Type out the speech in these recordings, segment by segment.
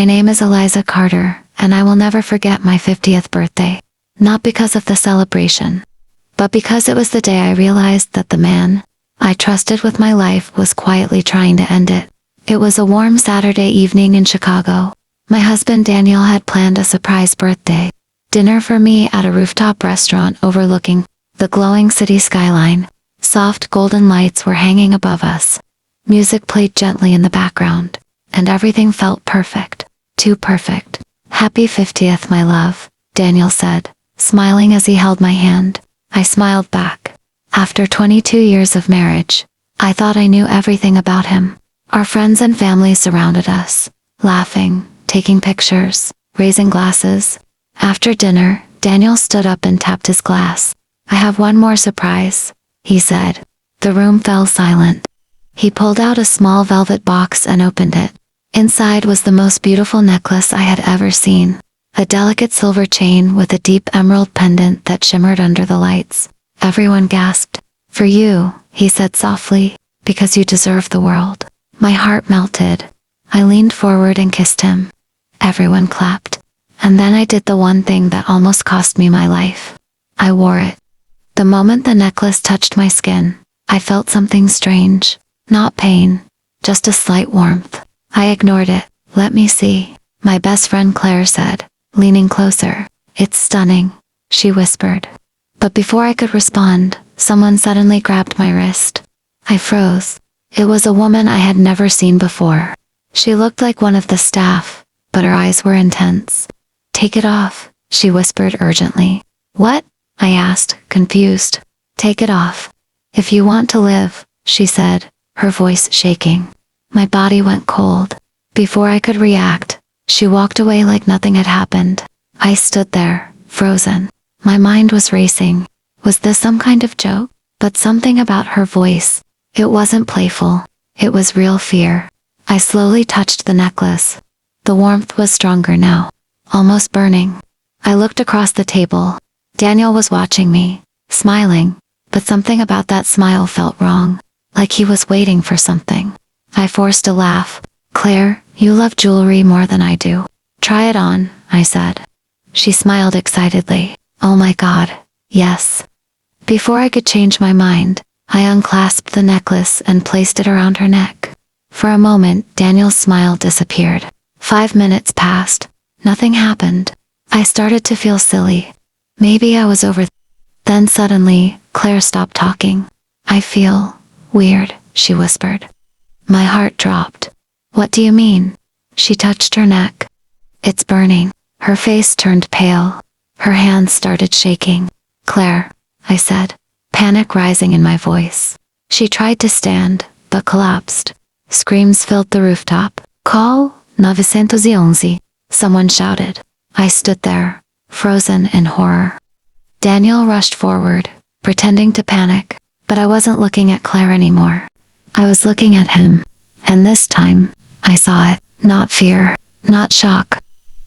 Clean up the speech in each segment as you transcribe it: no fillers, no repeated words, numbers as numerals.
My name is Eliza Carter, and I will never forget my 50th birthday. Not because of the celebration, but because it was the day I realized that the man I trusted with my life was quietly trying to end it. It was a warm Saturday evening in Chicago. My husband Daniel had planned a surprise birthday dinner for me at a rooftop restaurant overlooking the glowing city skyline. Soft golden lights were hanging above us. Music played gently in the background, and everything felt perfect. Too perfect. Happy 50th, my love, Daniel said, smiling as he held my hand. I smiled back. After 22 years of marriage, I thought I knew everything about him. Our friends and family surrounded us, laughing, taking pictures, raising glasses. After dinner, Daniel stood up and tapped his glass. I have one more surprise, he said. The room fell silent. He pulled out a small velvet box and opened it. Inside was the most beautiful necklace I had ever seen. A delicate silver chain with a deep emerald pendant that shimmered under the lights. Everyone gasped. For you, he said softly, because you deserve the world. My heart melted. I leaned forward and kissed him. Everyone clapped. And then I did the one thing that almost cost me my life. I wore it. The moment the necklace touched my skin, I felt something strange. Not pain, just a slight warmth. I ignored it. Let me see, my best friend Claire said, leaning closer. It's stunning, she whispered. But before I could respond, someone suddenly grabbed my wrist. I froze. It was a woman I had never seen before. She looked like one of the staff, but her eyes were intense. Take it off, she whispered urgently. What? I asked, confused. Take it off. If you want to live, she said, her voice shaking. My body went cold. Before I could react, she walked away like nothing had happened. I stood there, frozen. My mind was racing. Was this some kind of joke? But something about her voice. It wasn't playful. It was real fear. I slowly touched the necklace. The warmth was stronger now, almost burning. I looked across the table. Daniel was watching me, smiling, but something about that smile felt wrong, like he was waiting for something. I forced a laugh. Claire, you love jewelry more than I do. Try it on, I said. She smiled excitedly. Oh my God, yes. Before I could change my mind, I unclasped the necklace and placed it around her neck. For a moment, Daniel's smile disappeared. 5 minutes passed. Nothing happened. I started to feel silly. Maybe I was Then suddenly, Claire stopped talking. I feel weird, she whispered. My heart dropped. What do you mean? She touched her neck. It's burning. Her face turned pale. Her hands started shaking. Claire, I said, panic rising in my voice. She tried to stand, but collapsed. Screams filled the rooftop. Call 911, someone shouted. I stood there, frozen in horror. Daniel rushed forward, pretending to panic, but I wasn't looking at Claire anymore. I was looking at him, and this time, I saw it. Not fear, not shock.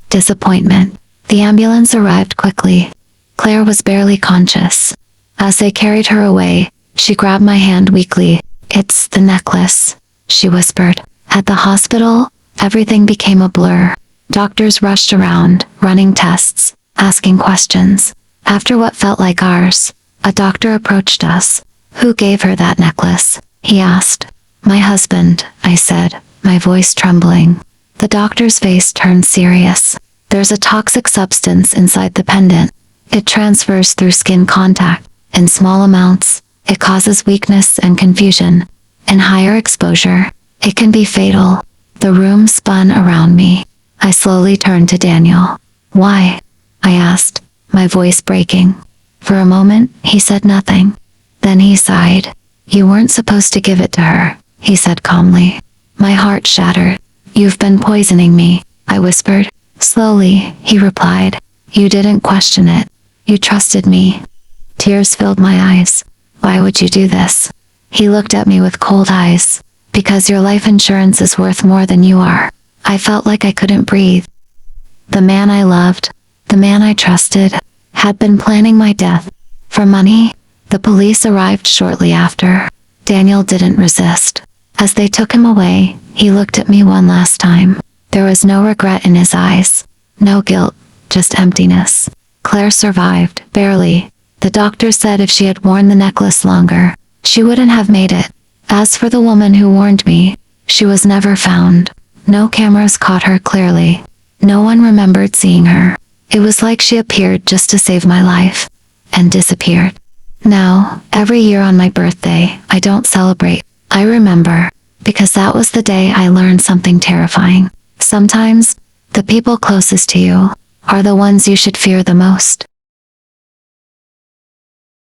Disappointment. The ambulance arrived quickly. Claire was barely conscious. As they carried her away, she grabbed my hand weakly. It's the necklace, she whispered. At the hospital, everything became a blur. Doctors rushed around, running tests, asking questions. After what felt like hours, a doctor approached us. Who gave her that necklace? He asked. My husband, I said, my voice trembling. The doctor's face turned serious. There's a toxic substance inside the pendant. It transfers through skin contact. In small amounts, it causes weakness and confusion. In higher exposure, it can be fatal. The room spun around me. I slowly turned to Daniel. Why? I asked, my voice breaking. For a moment, he said nothing. Then he sighed. You weren't supposed to give it to her, he said calmly. My heart shattered. You've been poisoning me, I whispered. Slowly, he replied. You didn't question it. You trusted me. Tears filled my eyes. Why would you do this? He looked at me with cold eyes. Because your life insurance is worth more than you are. I felt like I couldn't breathe. The man I loved, the man I trusted, had been planning my death. For money, the police arrived shortly after. Daniel didn't resist. As they took him away, he looked at me one last time. There was no regret in his eyes. No guilt, just emptiness. Claire survived, barely. The doctor said if she had worn the necklace longer, she wouldn't have made it. As for the woman who warned me, she was never found. No cameras caught her clearly. No one remembered seeing her. It was like she appeared just to save my life, and disappeared. Now, every year on my birthday, I don't celebrate. I remember, because that was the day I learned something terrifying. Sometimes, the people closest to you are the ones you should fear the most.